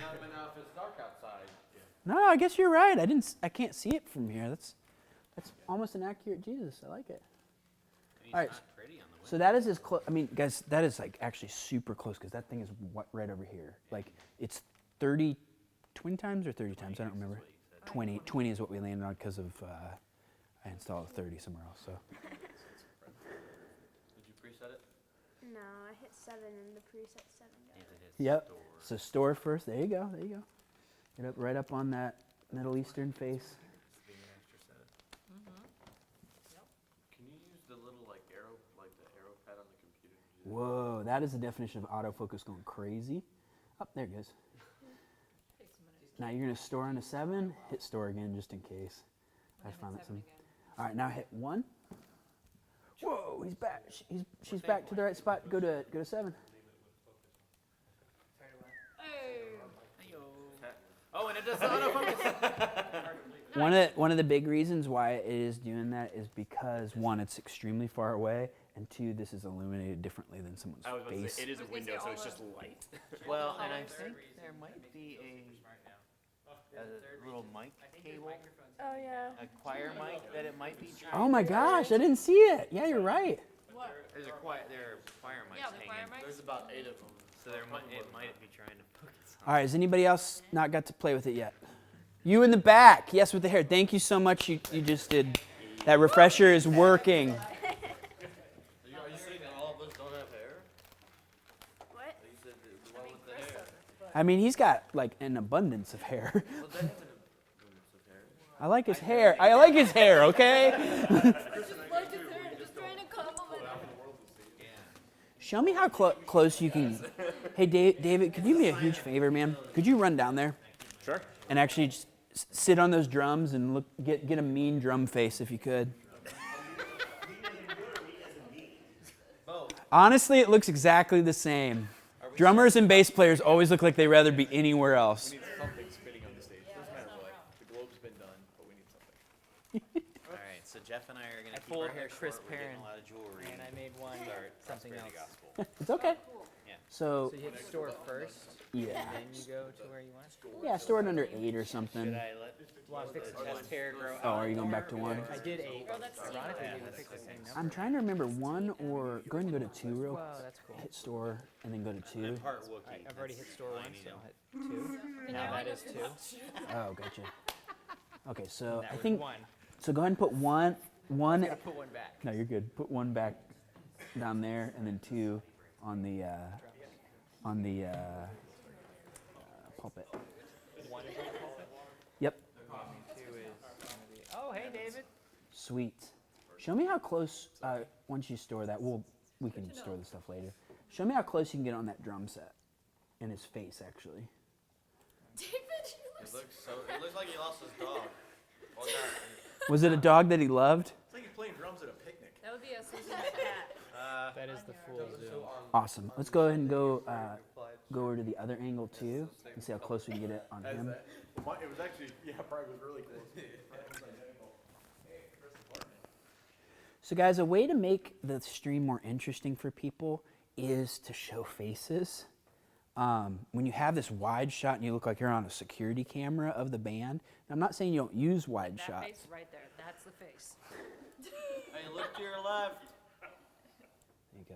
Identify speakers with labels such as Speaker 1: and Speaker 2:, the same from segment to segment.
Speaker 1: No, but now if it's dark outside.
Speaker 2: No, I guess you're right. I can't see it from here. That's almost an accurate Jesus. I like it.
Speaker 3: He's
Speaker 2: All right.
Speaker 3: not pretty on the way.
Speaker 2: So that is as close. I mean, guys, that is like actually super close because that thing is right over here. Like it's 20 times or 30 times. I don't remember. 20 is what we landed on because of I installed a 30 somewhere else. So.
Speaker 1: Did you preset it?
Speaker 4: No, I hit 7 and the preset 7
Speaker 3: You have to hit
Speaker 2: Yep.
Speaker 3: store.
Speaker 2: So store first. There you go. There you go. Get up right up on that Middle Eastern face.
Speaker 1: Being an extra set. Can you use the little like the arrow pad on the computer?
Speaker 2: Whoa, that is the definition of autofocus going crazy. Oh, there it goes. Now you're gonna store on a 7. Hit store again just in case. I found that some. All right, now hit 1. Whoa, he's back. She's back to the right spot. Go to 7.
Speaker 3: Oh, and it does autofocus.
Speaker 2: One of the big reasons why it is doing that is because 1, it's extremely far away, and 2, this is illuminated differently than someone's
Speaker 5: I was about to
Speaker 2: face.
Speaker 5: say, it is a window, so it's just light.
Speaker 3: Well, and I think there might be a little mic cable,
Speaker 4: Oh, yeah.
Speaker 3: a choir mic that it might be trying.
Speaker 2: Oh my gosh, I didn't see it. Yeah, you're right.
Speaker 3: There are choir mics hanging.
Speaker 1: There's about 8 of them.
Speaker 3: So it might be trying to focus on.
Speaker 2: All right, has anybody else not got to play with it yet? You in the back, yes, with the hair. Thank you so much. You just did. That refresher is working.
Speaker 1: Are you saying that all of us don't have hair?
Speaker 4: What?
Speaker 1: You said the one with the hair.
Speaker 2: I mean, he's got like an abundance of hair.
Speaker 1: Well, that is an abundance of hair.
Speaker 2: I like his hair. I like his hair, okay? Show me how close you can. Hey, David, could you do me a huge favor, man? Could you run down there?
Speaker 5: Sure.
Speaker 2: And actually just sit on those drums and get a mean drum face if you could. Honestly, it looks exactly the same. Drummers and bass players always look like they'd rather be anywhere else.
Speaker 1: We need something spinning on the stage. Doesn't matter what. The globe's been done, but we need something.
Speaker 3: All right, so Jeff and I are going to keep
Speaker 6: pulled
Speaker 3: our hair
Speaker 6: a Chris
Speaker 3: short. We're getting
Speaker 6: Perrin,
Speaker 3: a lot of jewelry.
Speaker 6: and I made one something else.
Speaker 2: It's okay.
Speaker 3: Yeah.
Speaker 2: So,
Speaker 6: So you hit store first,
Speaker 2: yeah.
Speaker 6: then you go to where you want.
Speaker 2: Yeah, store it under 8 or something.
Speaker 3: Should I let
Speaker 6: Well, I'm fixing
Speaker 3: chest hair grow
Speaker 2: Oh,
Speaker 3: out?
Speaker 2: are you going back to 1?
Speaker 6: I did 8. Ironically, we picked the same number.
Speaker 2: I'm trying to remember 1 or go ahead and go to 2 real
Speaker 6: Wow, that's cool.
Speaker 2: Hit store and then go to 2.
Speaker 3: Part Wookiee.
Speaker 6: I've already hit store once, so
Speaker 3: Mine,
Speaker 6: I'll hit 2. Now that is 2.
Speaker 2: Oh, gotcha. Okay, so
Speaker 6: That
Speaker 2: I
Speaker 6: was
Speaker 2: think
Speaker 6: 1.
Speaker 2: so. Go ahead and put one.
Speaker 6: Gotta put one back.
Speaker 2: No, you're good. Put 1 back down there, and then 2 on the pulpit.
Speaker 6: 1 is on the pulpit.
Speaker 2: Yep.
Speaker 6: 2 is gonna be. Oh, hey, David.
Speaker 2: Sweet. Show me how close. Once you store that, we can store the stuff later. Show me how close you can get on that drum set, in his face actually.
Speaker 4: David,
Speaker 1: It looks like he lost his dog. Well,
Speaker 2: Was it a dog that he loved?
Speaker 5: It's like you're playing drums at a picnic.
Speaker 4: That would be us losing my cat.
Speaker 6: That is the full zoom.
Speaker 2: Awesome. Let's go ahead and go over to the other angle too, and see how close we can get it on him.
Speaker 5: It was actually, probably was really close.
Speaker 2: So guys, a way to make the stream more interesting for people is to show faces. When you have this wide shot and you look like you're on a security camera of the band, and I'm not saying you don't use wide
Speaker 7: That
Speaker 2: shots.
Speaker 7: face right there, that's the face.
Speaker 1: Hey, look to your left.
Speaker 2: There you go.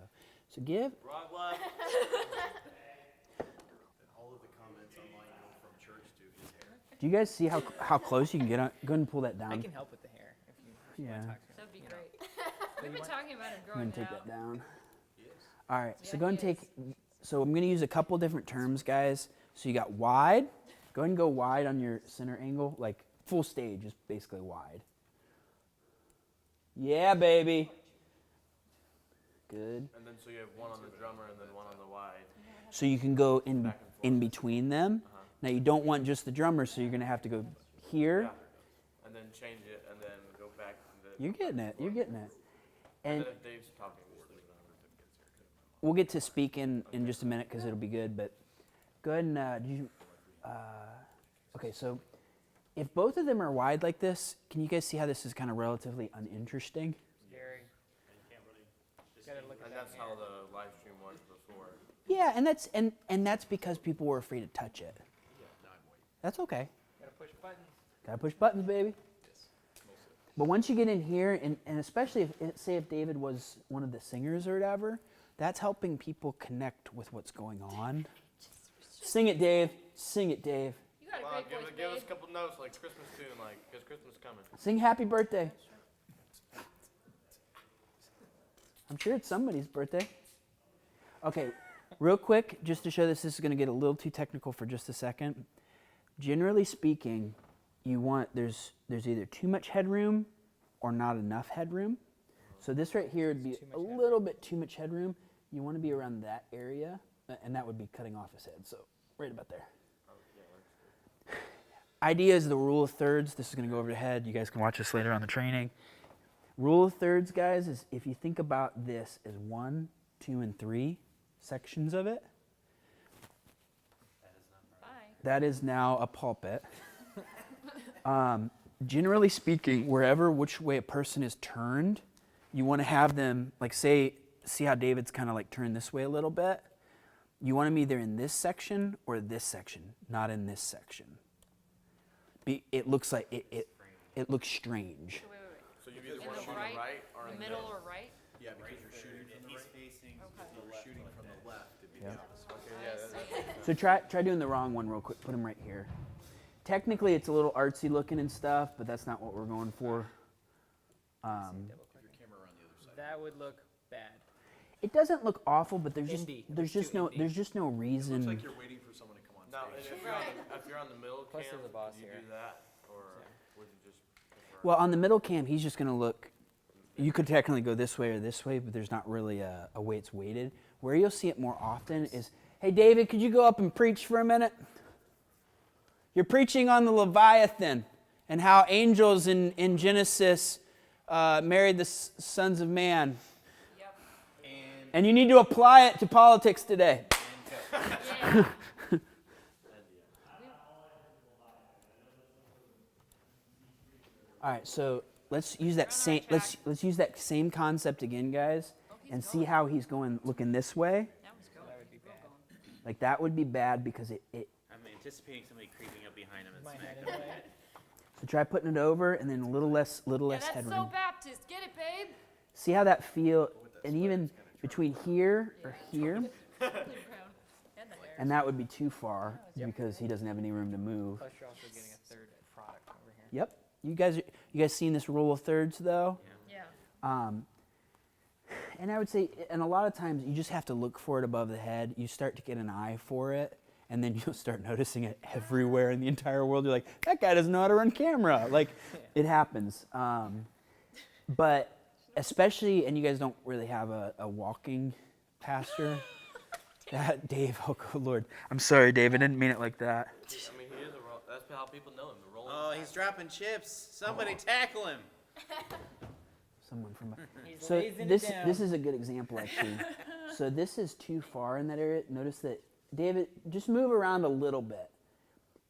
Speaker 2: So give,
Speaker 1: Wrong left.
Speaker 5: All of the comments online go from church to his hair.
Speaker 2: do you guys see how close you can get on? Go ahead and pull that
Speaker 6: I
Speaker 2: down.
Speaker 6: can help with the hair if you
Speaker 2: Yeah.
Speaker 6: want to talk to
Speaker 7: That'd be
Speaker 6: me.
Speaker 7: great. We've been talking about it
Speaker 2: I'm
Speaker 7: growing
Speaker 2: gonna take
Speaker 7: out.
Speaker 2: that down. All right, so
Speaker 7: Yeah,
Speaker 2: go and
Speaker 7: he
Speaker 2: take, so I'm gonna use a couple different terms, guys. So you got wide, go ahead and go wide on your center angle, like full stage is basically wide. Yeah, baby. Good.
Speaker 1: And then so you have one on the drummer and then one on the wide.
Speaker 2: So you can go in
Speaker 1: Back and forth.
Speaker 2: in between them. Now you don't want just the drummer, so you're gonna have to go here.
Speaker 1: Yeah. And then change it and then go back to the.
Speaker 2: You're getting it, you're getting it.
Speaker 1: And
Speaker 2: And
Speaker 1: then if Dave's talking, just leave it on if it gets here.
Speaker 2: we'll get to speak in just a minute because it'll be good, but go ahead and, okay, so if both of them are wide like this, can you guys see how this is kind of relatively uninteresting?
Speaker 6: Scary. Gotta look at
Speaker 1: And
Speaker 6: that
Speaker 1: that's
Speaker 6: hair.
Speaker 1: how the live stream was before.
Speaker 2: Yeah, and that's because people were afraid to touch it. That's okay.
Speaker 6: Gotta push buttons.
Speaker 2: Gotta push buttons, baby. But once you get in here, and especially say if David was one of the singers or whatever, that's helping people connect with what's going on. Sing it, Dave. Sing it, Dave.
Speaker 7: You got a
Speaker 5: Come on,
Speaker 7: great voice,
Speaker 5: give us
Speaker 7: babe.
Speaker 5: a couple notes like Christmas tune, like, because Christmas is coming.
Speaker 2: Sing happy birthday. I'm sure it's somebody's birthday. Okay, real quick, just to show this is going to get a little too technical for just a second. Generally speaking, you want there's either too much headroom or not enough headroom. So this right here would be a little bit too much headroom. You want to be around that area, and that would be cutting off his head. So right about there. Idea is the rule of thirds. This is going to go over the head. You guys can watch this later on the training. Rule of thirds, guys, is if you think about this as 1, 2, and 3 sections of it,
Speaker 7: Bye.
Speaker 2: that is now a pulpit. Generally speaking, which way a person is turned, you want to have them, like see how David's kind of like turned this way a little bit? You want them either in this section or this section, not in this section. It looks like, it looks strange.
Speaker 7: So wait.
Speaker 5: So you either
Speaker 7: In
Speaker 5: want to
Speaker 7: the
Speaker 5: shoot in the
Speaker 7: right,
Speaker 5: right or in
Speaker 7: The middle or right?
Speaker 5: Yeah, because you're shooting from the
Speaker 3: He's
Speaker 5: right.
Speaker 3: facing
Speaker 7: Okay.
Speaker 3: to the
Speaker 5: You're
Speaker 3: left.
Speaker 5: shooting from the left, it'd be
Speaker 2: Yeah.
Speaker 5: the opposite.
Speaker 1: Okay, yeah,
Speaker 2: So try doing the wrong one real quick. Put him right here. Technically, it's a little artsy looking and stuff, but that's not what we're going for.
Speaker 6: Double
Speaker 5: Your
Speaker 6: click.
Speaker 5: camera on the other side.
Speaker 6: That would look bad.
Speaker 2: It doesn't look awful, but there's just
Speaker 6: Indie.
Speaker 2: there's
Speaker 6: It's
Speaker 2: just
Speaker 6: too
Speaker 2: no
Speaker 6: indie.
Speaker 2: there's just no
Speaker 5: It
Speaker 2: reason.
Speaker 5: looks like you're waiting for someone to come on Now, and stage. if you're on the middle
Speaker 6: Plus
Speaker 5: cam,
Speaker 6: there's a boss
Speaker 5: would you
Speaker 6: here.
Speaker 5: do that, or would you just prefer?
Speaker 2: Well, on the middle cam, he's just going to look. You could technically go this way or this way, but there's not really a way it's weighted. Where you'll see it more often is, hey, David, could you go up and preach for a minute? You're preaching on the Leviathan and how angels in Genesis married the sons of man.
Speaker 7: Yep.
Speaker 2: And you need to apply it to politics today.
Speaker 7: Yeah.
Speaker 2: All right, so let's use that same let's use that same concept again, guys, and see how he's going looking this way.
Speaker 7: Now he's going.
Speaker 6: That would be bad.
Speaker 2: Like that would be bad because it
Speaker 3: I'm anticipating somebody creeping up behind him and
Speaker 6: My head
Speaker 3: smacking him.
Speaker 6: anyway.
Speaker 2: so try putting it over and then a little less
Speaker 7: Yeah, that's
Speaker 2: headroom.
Speaker 7: so Baptist. Get it, babe?
Speaker 2: See how that feel, and even between here or here,
Speaker 7: And the hair.
Speaker 2: and that would be too far because he doesn't have any room to move.
Speaker 6: Plus you're also getting a third product over here.
Speaker 2: Yep. You guys seen this rule of thirds though?
Speaker 7: Yeah.
Speaker 2: And I would say, and a lot of times you just have to look for it above the head. You start to get an eye for it, and then you'll start noticing it everywhere in the entire world. You're like, that guy doesn't know how to run camera. Like, it happens. But especially, and you guys don't really have a walking pastor. That Dave, oh good Lord, I'm sorry, Dave. I didn't mean it like that.
Speaker 5: I mean, he is that's how people know him. The rolling.
Speaker 3: Oh, he's dropping chips. Somebody tackle him.
Speaker 2: Someone from.
Speaker 6: He's
Speaker 2: So
Speaker 6: lazing
Speaker 2: this
Speaker 6: it down.
Speaker 2: this is a good example actually. So this is too far in that area. Notice that David, just move around a little bit.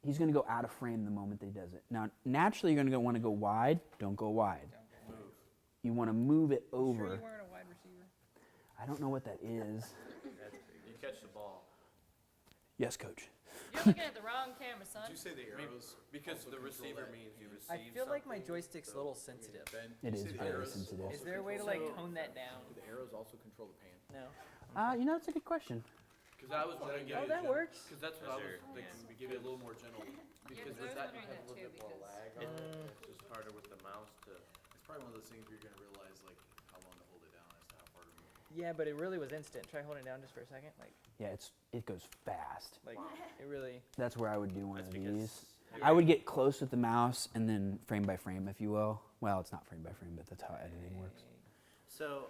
Speaker 2: He's going to go out of frame the moment that he does it. Now, naturally, you're going to want to go wide. Don't go wide.
Speaker 5: Move.
Speaker 2: You want to move it
Speaker 6: Sure
Speaker 2: over.
Speaker 6: you weren't a wide receiver?
Speaker 2: I don't know what that is.
Speaker 5: You catch the ball.
Speaker 2: Yes, coach.
Speaker 7: You're looking at the wrong camera, son.
Speaker 5: Did you say the arrows? Because the receiver means you receive.
Speaker 6: I feel like my
Speaker 5: something.
Speaker 6: joystick's a little sensitive.
Speaker 5: Ben,
Speaker 2: It
Speaker 5: you
Speaker 2: is
Speaker 5: say the
Speaker 2: very
Speaker 5: arrows
Speaker 2: sensitive.
Speaker 6: Is
Speaker 5: also
Speaker 6: there a way to like
Speaker 5: control-
Speaker 6: tone that down?
Speaker 5: Do the arrows also control the pan?
Speaker 6: No.
Speaker 2: That's a good question.
Speaker 5: Because I was wondering.
Speaker 6: Oh, that works.
Speaker 5: Because that's what I was
Speaker 3: Those are-
Speaker 5: thinking. We give you a little more general. Because
Speaker 7: I
Speaker 5: with
Speaker 7: was
Speaker 5: that, you
Speaker 7: wondering
Speaker 5: have a
Speaker 7: that
Speaker 5: little
Speaker 7: too,
Speaker 5: bit more
Speaker 7: because-
Speaker 5: lag on it. It's just harder with the mouse to. It's probably one of those things where you're gonna realize like how long to hold it down as to how far to move.
Speaker 6: Yeah, but it really was instant. Try holding it down just for a second.
Speaker 2: Yeah, it goes fast.
Speaker 6: Like it really.
Speaker 2: That's where I would do one
Speaker 3: That's
Speaker 2: of
Speaker 3: because
Speaker 2: these. I would get close with the mouse and then frame by frame, if you will. Well, it's not frame by frame, but that's how editing works.
Speaker 3: So,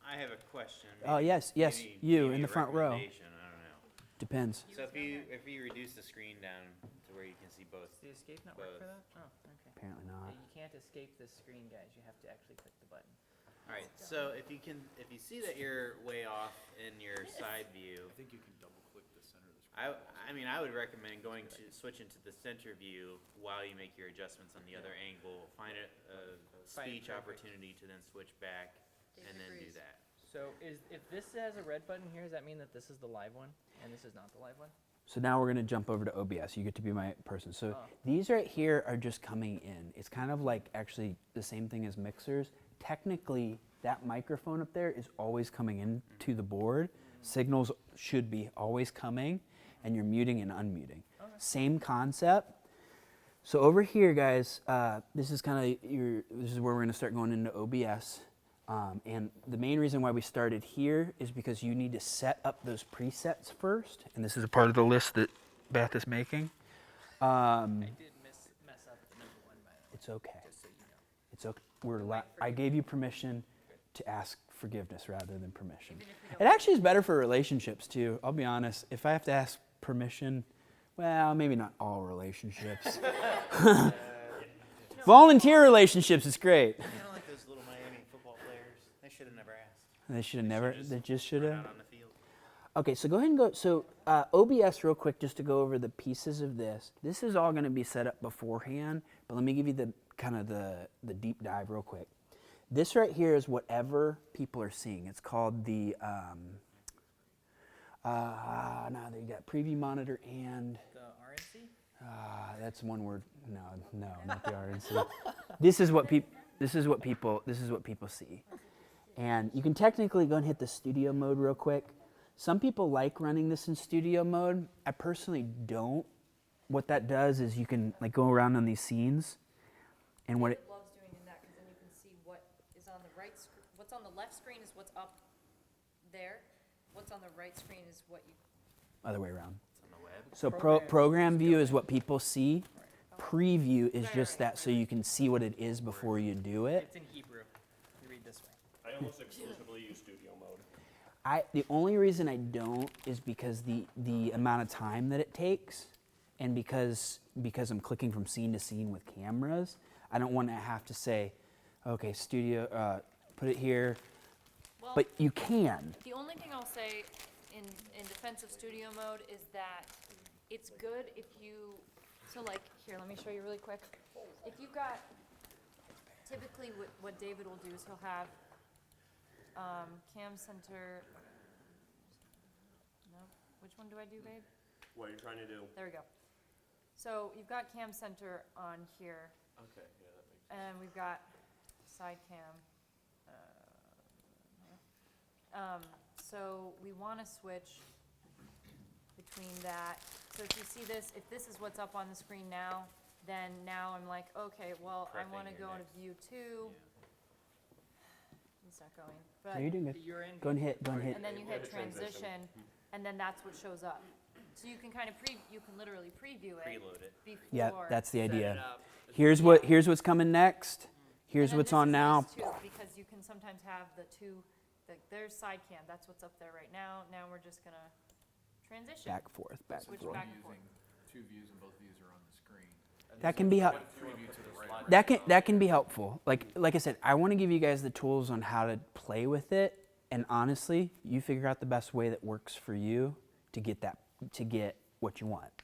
Speaker 3: I have a question.
Speaker 2: Oh, yes,
Speaker 3: Maybe
Speaker 2: you
Speaker 3: a
Speaker 2: in the front row.
Speaker 3: recommendation, I don't know.
Speaker 2: Depends.
Speaker 3: So if you reduce the screen down to where you can see both.
Speaker 6: Does the escape not work for that? Oh, okay.
Speaker 2: Apparently
Speaker 6: Yeah,
Speaker 2: not.
Speaker 6: you can't escape this screen, guys. You have to actually click the button.
Speaker 3: All right. So if you see that you're way off in your side view,
Speaker 5: I think you can double click the center of the screen.
Speaker 3: I mean, I would recommend switch into the center view while you make your adjustments on the other angle. Find a speech
Speaker 6: perfect.
Speaker 3: opportunity to then switch back and then do that.
Speaker 6: So if this has a red button here, does that mean that this is the live one and this is not the live one?
Speaker 2: So now we're going to jump over to OBS. You get to be my person. So
Speaker 6: Oh.
Speaker 2: these right here are just coming in. It's kind of like actually the same thing as mixers. Technically, that microphone up there is always coming in to the board. Signals should be always coming, and you're muting and unmuting.
Speaker 6: Okay.
Speaker 2: Same concept. So over here, guys, this is kind of this is where we're going to start going into OBS. And the main reason why we started here is because you need to set up those presets first. And this is a part of the list that Beth is making.
Speaker 6: I did mess up the number 1 by the way,
Speaker 2: It's okay.
Speaker 6: just so you know.
Speaker 2: It's okay. I gave you permission to ask forgiveness rather than permission.
Speaker 7: Even if we
Speaker 2: It
Speaker 7: don't-
Speaker 2: actually is better for relationships too. I'll be honest. If I have to ask permission, well, maybe not all relationships. Volunteer relationships is great.
Speaker 3: Kind of like those little Miami football players. They should have never asked.
Speaker 2: They should have never. They just should
Speaker 3: Run
Speaker 2: have.
Speaker 3: out on the field.
Speaker 2: Okay, so go ahead and go. So OBS, real quick, just to go over the pieces of this. This is all going to be set up beforehand, but let me give you the kind of the deep dive real quick. This right here is whatever people are seeing. It's called the now you got preview monitor and
Speaker 6: The RNC?
Speaker 2: that's one word. No, not the RNC. This is what people see. And you can technically go and hit the studio mode real quick. Some people like running this in studio mode. I personally don't. What that does is you can like go around on these scenes, and what it,
Speaker 7: David loves doing that because then you can see what is on the right screen. What's on the left screen is what's up there. What's on the right screen is what you.
Speaker 2: other way around.
Speaker 3: It's on the web.
Speaker 2: So
Speaker 6: Program
Speaker 2: program view is what people see. Preview is
Speaker 7: Right,
Speaker 2: just
Speaker 7: right,
Speaker 2: that so you can see what it is before you do it.
Speaker 6: It's in Hebrew. You read this way.
Speaker 8: I almost exclusively use studio mode.
Speaker 2: The only reason I don't is because the amount of time that it takes, and because I'm clicking from scene to scene with cameras, I don't want to have to say, okay, studio, put it here.
Speaker 7: Well,
Speaker 2: But you can.
Speaker 7: the only thing I'll say in defense of studio mode is that it's good if you. So like here, let me show you really quick. If you've got typically what David will do is he'll have cam center. No, which one do I do, babe?
Speaker 8: What you're trying to do?
Speaker 7: There we go. So you've got cam center on here,
Speaker 5: Okay, yeah, that makes
Speaker 7: and we've got side cam. So we want to switch between that. So if you see this, if this is what's up on the screen now, then now I'm like, okay, well, I
Speaker 3: Prepping
Speaker 7: want to
Speaker 3: your
Speaker 7: go into
Speaker 3: next-
Speaker 7: view 2. It's not going,
Speaker 2: No, you're
Speaker 7: but,
Speaker 2: doing good.
Speaker 6: You're in.
Speaker 2: Go and hit.
Speaker 7: and then you
Speaker 8: Yeah,
Speaker 7: hit
Speaker 8: the transition.
Speaker 7: transition, and then that's what shows up. So you can kind of you can literally preview it
Speaker 3: Preload it.
Speaker 7: before.
Speaker 2: Yeah, that's the
Speaker 6: Set it
Speaker 2: idea.
Speaker 6: up.
Speaker 2: Here's what's coming next. Here's
Speaker 7: And then
Speaker 2: what's
Speaker 7: this
Speaker 2: on
Speaker 7: is
Speaker 2: now.
Speaker 7: nice too, because you can sometimes have the two, there's side cam, that's what's up there right now. Now we're just gonna transition.
Speaker 2: Back forth, back
Speaker 7: Switch
Speaker 2: forth.
Speaker 7: back and forth.
Speaker 5: two views and both views are on the screen.
Speaker 2: That can be help.
Speaker 5: Preview to the right.
Speaker 2: That can be helpful. Like I said, I want to give you guys the tools on how to play with it. And honestly, you figure out the best way that works for you to get what you want.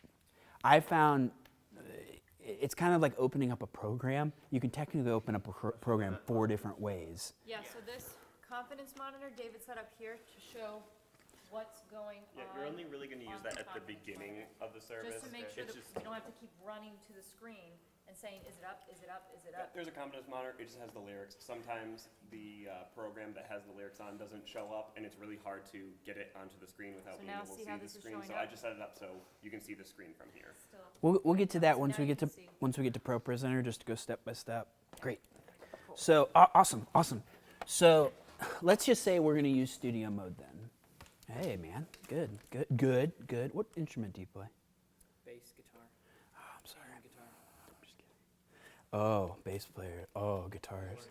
Speaker 2: I found it's kind of like opening up a program. You can technically open up a program 4 different ways.
Speaker 7: Yeah, so this confidence monitor, David set up here to show what's going
Speaker 8: Yeah,
Speaker 7: on.
Speaker 8: you're only really going to use
Speaker 7: on
Speaker 8: that
Speaker 7: the
Speaker 8: at the
Speaker 7: confidence
Speaker 8: beginning
Speaker 7: monitor.
Speaker 8: of the service.
Speaker 7: Just to make sure
Speaker 8: It's
Speaker 7: that
Speaker 8: just,
Speaker 7: you don't have to keep running to the screen and saying, is it up, is it up, is it up?
Speaker 8: there's a confidence monitor. It just has the lyrics. Sometimes the program that has the lyrics on doesn't show up, and it's really hard to get it onto the screen without
Speaker 7: So
Speaker 8: being
Speaker 7: now
Speaker 8: able to
Speaker 7: see
Speaker 8: see
Speaker 7: how
Speaker 8: the
Speaker 7: this is
Speaker 8: screen.
Speaker 7: showing
Speaker 8: So
Speaker 7: up?
Speaker 8: I just set it up so you can see the screen from here.
Speaker 7: Still.
Speaker 2: We'll get to that
Speaker 7: So
Speaker 2: once
Speaker 7: now
Speaker 2: we
Speaker 7: you
Speaker 2: get to
Speaker 7: can see.
Speaker 2: once we get to Pro Presenter, just to go step by step. Great. So awesome. So let's just say we're gonna use studio mode then. Hey man, good. What instrument do you play?
Speaker 6: Bass guitar.
Speaker 2: Oh, I'm sorry.
Speaker 6: Guitar.
Speaker 2: I'm just kidding. Oh, bass player. Oh, guitars.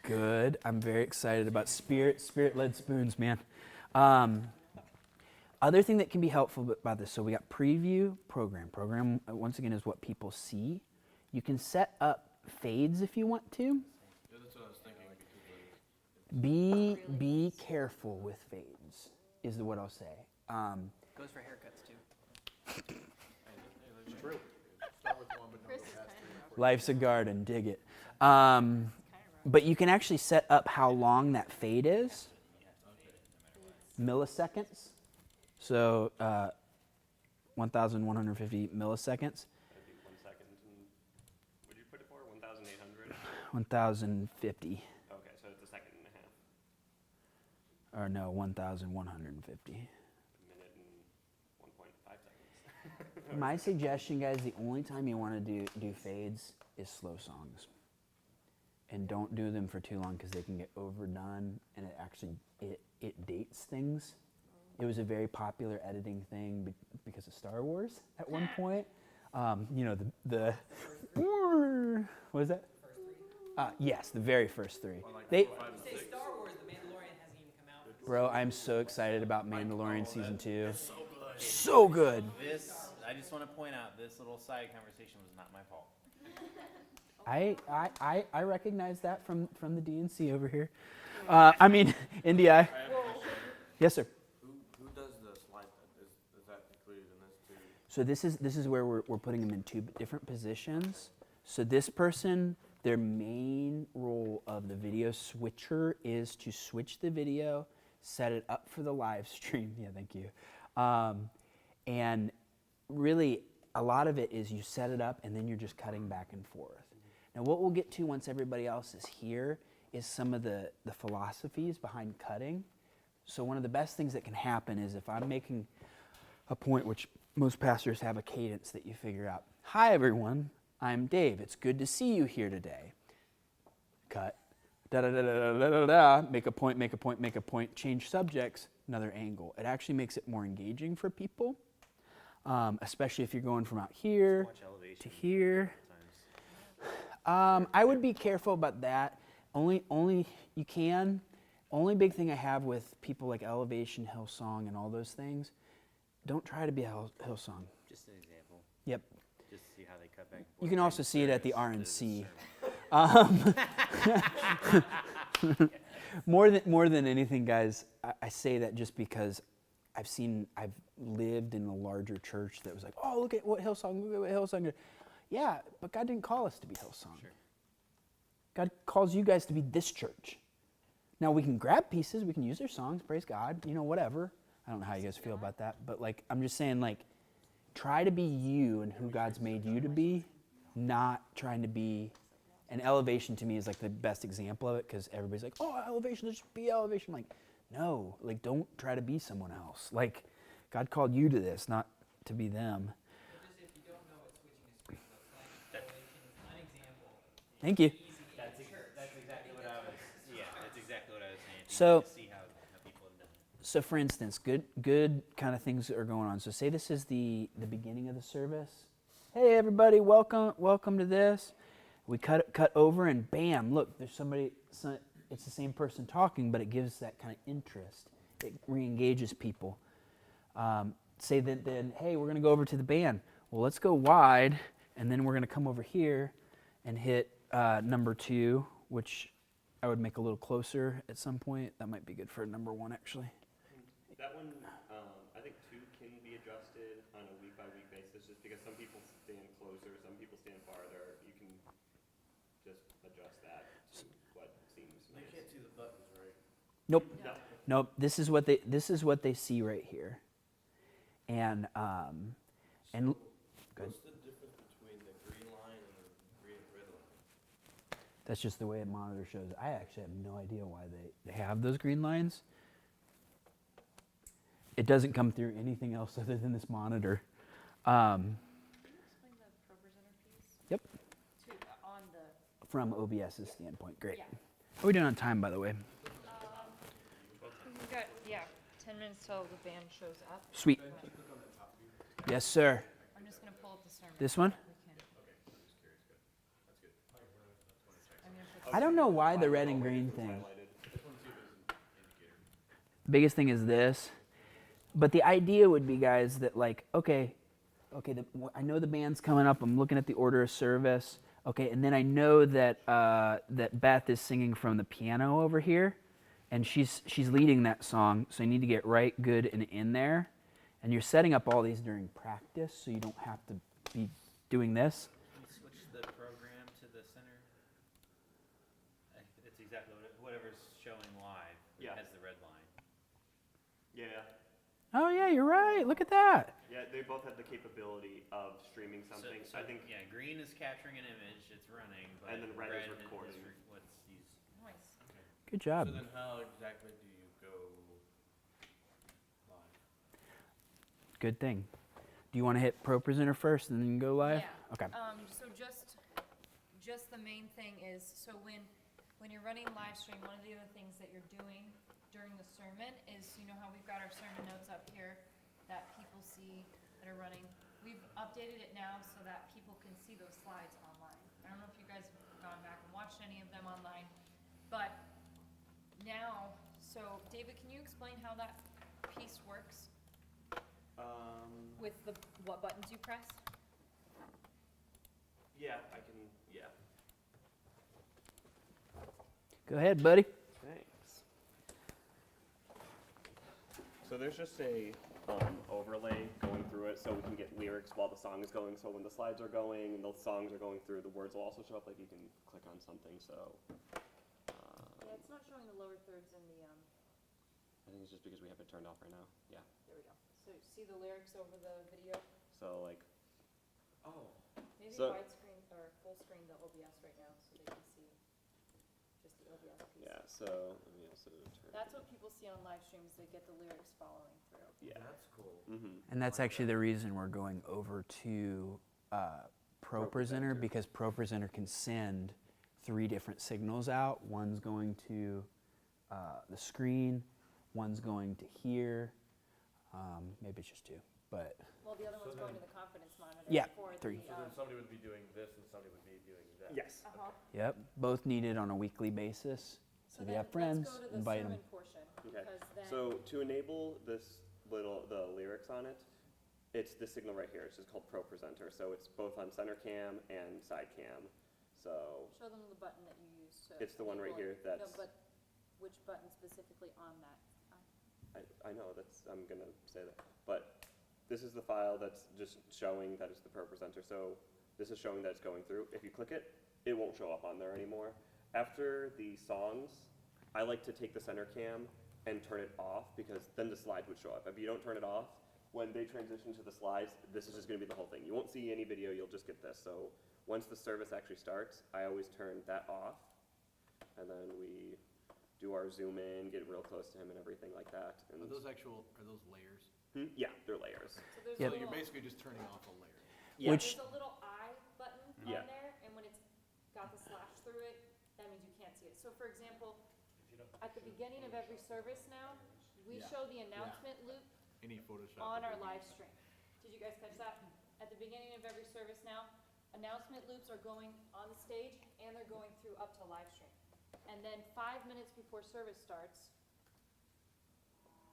Speaker 2: Good. I'm very excited about spirit-led spoons, man. Other thing that can be helpful about this, so we got preview, program. Program, once again, is what people see. You can set up fades if you want to.
Speaker 5: Yeah, that's what I was thinking.
Speaker 2: Be careful with fades, is what I'll say.
Speaker 6: Goes for haircuts too.
Speaker 5: It's true. Start with one, but don't go past three.
Speaker 2: Life's a garden, dig it. But you can actually set up how long that fade is. Milliseconds. So 1,150 milliseconds.
Speaker 8: That'd be 1 second. And what did you put it for? 1,800?
Speaker 2: 1,050.
Speaker 8: Okay, so it's a second and a half.
Speaker 2: Or no, 1,150.
Speaker 8: A minute and 1.5 seconds.
Speaker 2: My suggestion, guys, the only time you want to do fades is slow songs. And don't do them for too long because they can get overdone and it dates things. It was a very popular editing thing because of Star Wars at one point. You know, the what is that? Yes, the very first three. They,
Speaker 6: You say Star Wars, The Mandalorian hasn't even come out.
Speaker 2: bro, I'm so excited about Mandalorian season 2. So good.
Speaker 3: This, I just want to point out, this little side conversation was not my fault.
Speaker 2: I recognize that from the DNC over here. I mean, NDI. Yes, sir.
Speaker 5: Who does the slide? Is that included in this too?
Speaker 2: So this is where we're putting them in two different positions. So this person, their main role of the video switcher is to switch the video, set it up for the live stream. Yeah, thank you. And really, a lot of it is you set it up and then you're just cutting back and forth. Now, what we'll get to once everybody else is here is some of the philosophies behind cutting. So one of the best things that can happen is if I'm making a point, which most pastors have a cadence that you figure out. Hi, everyone. I'm Dave. It's good to see you here today. Cut. Da-da-da-da-da-da-da. Make a point, make a point, make a point. Change subjects, another angle. It actually makes it more engaging for people, especially if you're going from out here
Speaker 3: Watch elevation
Speaker 2: to here.
Speaker 3: sometimes.
Speaker 2: I would be careful about that. Only you can. Only big thing I have with people like Elevation, Hillsong, and all those things, don't try to be a Hillsong.
Speaker 3: Just an example.
Speaker 2: Yep.
Speaker 3: Just to see how they cut back and forth.
Speaker 2: You can also see it at the
Speaker 3: service to
Speaker 2: RNC.
Speaker 3: sermon.
Speaker 2: More than anything, guys, I say that just because I've lived in a larger church that was like, oh, look at what Hillsong, look at what Hillsong did. Yeah, but God didn't call us to be Hillsong.
Speaker 3: Sure.
Speaker 2: God calls you guys to be this church. Now, we can grab pieces, we can use their songs, praise God, you know, whatever. I don't know how you guys feel about that, but like, I'm just saying, like, try to be you and who God's made you to be, not trying to be. And Elevation to me is like the best example of it because everybody's like, oh, Elevation, let's just be Elevation. Like, no, like, don't try to be someone else. Like, God called you to this, not to be them.
Speaker 6: Just if you don't know what switching a screen looks like, Elevation is an example.
Speaker 2: Thank you.
Speaker 3: That's exactly what I was. Yeah, that's exactly what I was saying. You
Speaker 2: So-
Speaker 3: need to see how people have done it.
Speaker 2: So for instance, good kind of things are going on. So say this is the beginning of the service. Hey everybody, welcome to this. We cut over and bam, look, there's somebody, it's the same person talking, but it gives that kind of interest. It re-engages people. Say that then, hey, we're gonna go over to the band. Well, let's go wide, and then we're gonna come over here and hit number 2, which I would make a little closer at some point. That might be good for number 1, actually.
Speaker 8: That one, I think 2 can be adjusted on a week-by-week basis, just because some people stand closer, some people stand farther. You can just adjust that to what seems
Speaker 5: They
Speaker 8: nice.
Speaker 5: can't see the buttons, right?
Speaker 2: Nope.
Speaker 8: No.
Speaker 2: Nope. This is what they see right here. And good.
Speaker 5: What's the difference between the green line and the green and red line?
Speaker 2: That's just the way a monitor shows. I actually have no idea why they have those green lines. It doesn't come through anything else other than this monitor.
Speaker 7: Can you explain the ProPresenter piece?
Speaker 2: Yep.
Speaker 7: On the,
Speaker 2: From OBS's standpoint. Great.
Speaker 7: Yeah.
Speaker 2: How are we doing on time, by the way?
Speaker 7: we've got, 10 minutes till the band shows up.
Speaker 2: Sweet. Yes, sir.
Speaker 7: I'm just gonna pull up the sermon.
Speaker 2: This one?
Speaker 7: We can. I'm gonna put
Speaker 2: I don't know why the red and green thing. Biggest thing is this. But the idea would be, guys, that like, okay, I know the band's coming up. I'm looking at the order of service. Okay, and then I know that that Beth is singing from the piano over here, and she's leading that song. So you need to get right, good, and in there. And you're setting up all these during practice, so you don't have to be doing this.
Speaker 3: Can you switch the program to the center? It's exactly whatever's showing live
Speaker 8: Yeah.
Speaker 3: has the red line.
Speaker 8: Yeah.
Speaker 2: Oh yeah, you're right. Look at that.
Speaker 8: Yeah, they both have the capability of streaming something.
Speaker 3: So,
Speaker 8: I think,
Speaker 3: yeah, green is capturing an image, it's running, but
Speaker 8: And then red is recording.
Speaker 3: what's used.
Speaker 7: Nice.
Speaker 2: Good job.
Speaker 5: So then how exactly do you go live?
Speaker 2: Good thing. Do you want to hit Pro Presenter first and then go live?
Speaker 7: Yeah.
Speaker 2: Okay.
Speaker 7: So just the main thing is, so when you're running live stream, one of the other things that you're doing during the sermon is, you know how we've got our sermon notes up here that people see that are running. We've updated it now so that people can see those slides online. I don't know if you guys have gone back and watched any of them online, but now, so David, can you explain how that piece works with what buttons you press?
Speaker 8: yeah, I can, yeah.
Speaker 2: Go ahead, buddy.
Speaker 8: Thanks. So there's just a overlay going through it so we can get lyrics while the song is going. So when the slides are going and the songs are going through, the words will also show up. Like you can click on something. So
Speaker 7: Yeah, it's not showing the lower thirds in the,
Speaker 8: I think it's just because we have it turned off right now. Yeah.
Speaker 7: there we go. So see the lyrics over the video?
Speaker 8: So like,
Speaker 5: Oh.
Speaker 7: Maybe
Speaker 8: So-
Speaker 7: widescreen or full screen the OBS right now so they can see just the OBS piece.
Speaker 8: yeah. So let me also turn.
Speaker 7: That's what people see on live streams, they get the lyrics following through.
Speaker 8: Yeah.
Speaker 5: That's cool.
Speaker 8: Mm-hmm.
Speaker 2: And that's actually the reason we're going over to Pro Presenter, because Pro Presenter can send 3 different signals out. One's going to the screen, one's going to here. Maybe it's just 2, but
Speaker 7: Well, the other
Speaker 5: So
Speaker 7: one's going to
Speaker 5: then-
Speaker 7: the confidence monitor
Speaker 2: Yeah,
Speaker 7: for
Speaker 2: 3.
Speaker 7: the,
Speaker 5: So then somebody would be doing this and somebody would be doing that.
Speaker 8: Yes.
Speaker 7: uh-huh.
Speaker 2: yep, both needed on a weekly basis. So if you have friends, invite them.
Speaker 7: Let's go to the sermon portion,
Speaker 8: Okay.
Speaker 7: because then.
Speaker 8: So to enable this the lyrics on it, it's this signal right here. It's just called Pro Presenter. So it's both on center cam and side cam. So
Speaker 7: Show them the button that you use to.
Speaker 8: it's the one right
Speaker 7: enable
Speaker 8: here
Speaker 7: it.
Speaker 8: that's.
Speaker 7: No, but which button specifically on that?
Speaker 8: I know that's I'm gonna say that, but this is the file that's just showing that it's the Pro Presenter. So this is showing that it's going through. If you click it, it won't show up on there anymore. After the songs, I like to take the center cam and turn it off because then the slides would show up. If you don't turn it off, when they transition to the slides, this is just gonna be the whole thing. You won't see any video, you'll just get this. So once the service actually starts, I always turn that off, and then we do our zoom in, get real close to him and everything like that. And
Speaker 5: Are those layers?
Speaker 8: Yeah, they're layers.
Speaker 7: So there's
Speaker 2: Yep.
Speaker 7: a
Speaker 5: So you're
Speaker 7: little,
Speaker 5: basically just turning off a layer.
Speaker 8: Yeah.
Speaker 2: Which
Speaker 7: there's a little I button
Speaker 8: Yeah.
Speaker 7: on there, and when it's got the slash through it, that means you can't see it. So for example, at the beginning of every service now, we
Speaker 5: Yeah.
Speaker 7: show the announcement loop
Speaker 5: Any Photoshop.
Speaker 7: on our
Speaker 5: would be-
Speaker 7: live stream. Did you guys catch that? At the beginning of every service now, announcement loops are going on the stage and they're going through up to live stream. And then 5 minutes before service starts,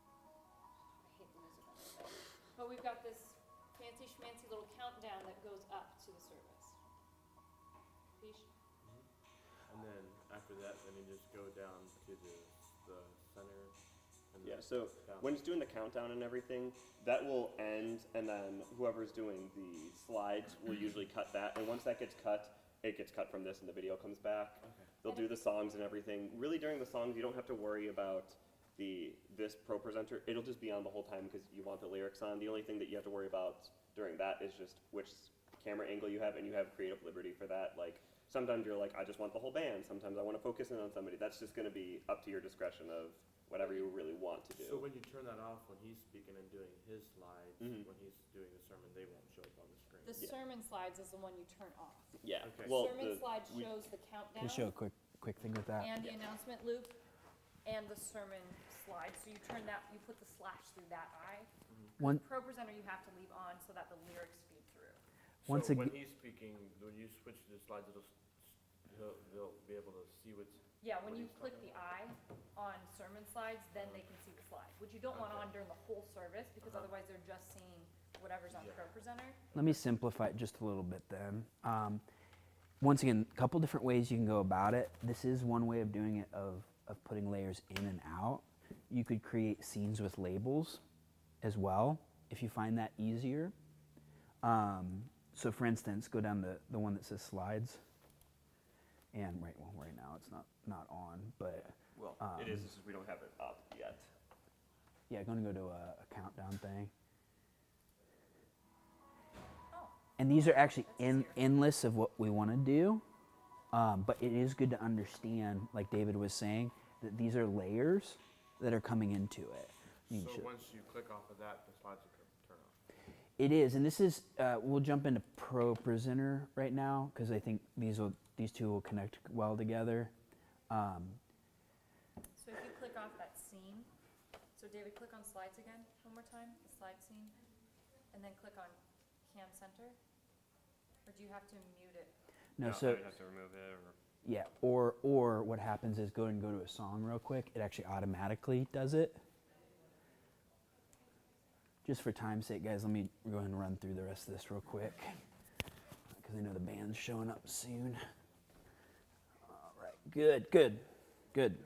Speaker 7: I hate the music on this thing, but we've got this fancy schmancy little countdown that goes up to the service. Fish?
Speaker 9: And then after that, then you just go down to the center. And
Speaker 8: Yeah,
Speaker 9: then
Speaker 8: so
Speaker 9: down.
Speaker 8: when it's doing the countdown and everything, that will end, and then whoever's doing the slides will usually cut that. And once that gets cut, it gets cut from this, and the video comes back.
Speaker 9: Okay.
Speaker 8: They'll do the songs and everything. Really, during the songs, you don't have to worry about this Pro Presenter. It'll just be on the whole time because you want the lyrics on. The only thing that you have to worry about during that is just which camera angle you have, and you have creative liberty for that. Like, sometimes you're like, I just want the whole band. Sometimes I want to focus in on somebody. That's just going to be up to your discretion of whatever you really want to do.
Speaker 9: So when you turn that off, when he's speaking and doing his slides,
Speaker 8: Mhm.
Speaker 9: when he's doing the sermon, they won't show up on the screen.
Speaker 7: The sermon slides is the one you turn off.
Speaker 8: Yeah.
Speaker 9: Okay.
Speaker 8: Well,
Speaker 7: Sermon slide
Speaker 8: we-
Speaker 7: shows the
Speaker 2: can
Speaker 7: countdown.
Speaker 2: I show a quick thing with that?
Speaker 7: And the announcement loop, and the sermon slide, so you turn that, you put the slash through that I.
Speaker 2: One
Speaker 7: Pro Presenter you have to leave on so that the lyrics feed through.
Speaker 2: Once
Speaker 9: So when
Speaker 2: ag-
Speaker 9: he's speaking, when you switch to the slides, they'll be able to see what's.
Speaker 7: Yeah, when
Speaker 9: What
Speaker 7: you
Speaker 9: he's
Speaker 7: click
Speaker 9: talking
Speaker 7: the I on sermon slides, then they can see the slide, which you don't want on during the whole service, because otherwise they're just seeing whatever's on
Speaker 9: Yeah.
Speaker 7: Pro Presenter.
Speaker 2: Let me simplify it just a little bit then. Once again, a couple different ways you can go about it. This is one way of doing it, of putting layers in and out. You could create scenes with labels as well, if you find that easier. So for instance, go down to the one that says slides. And right now it's not on, but
Speaker 8: Well, it is, it's just we don't have it up yet.
Speaker 2: Yeah, going to go to a countdown thing.
Speaker 7: Oh,
Speaker 2: And these are actually
Speaker 7: That's easier.
Speaker 2: endless of what we want to do. But it is good to understand, like David was saying, that these are layers that are coming into it. You
Speaker 9: So
Speaker 2: should-
Speaker 9: once you click off of that, the slides will turn off.
Speaker 2: It is, and this is, we'll jump into Pro Presenter right now, because I think these two will connect well together.
Speaker 7: So if you click off that scene, so David, click on slides again, one more time, the slide scene, and then click on Cam Center? Or do you have to mute it?
Speaker 2: No,
Speaker 8: Yeah,
Speaker 2: so,
Speaker 8: you have to remove it or.
Speaker 2: yeah, or what happens is go to a song real quick. It actually automatically does it. Just for time's sake, guys, let me go ahead and run through the rest of this real quick, because I know the band's showing up soon. All right, good.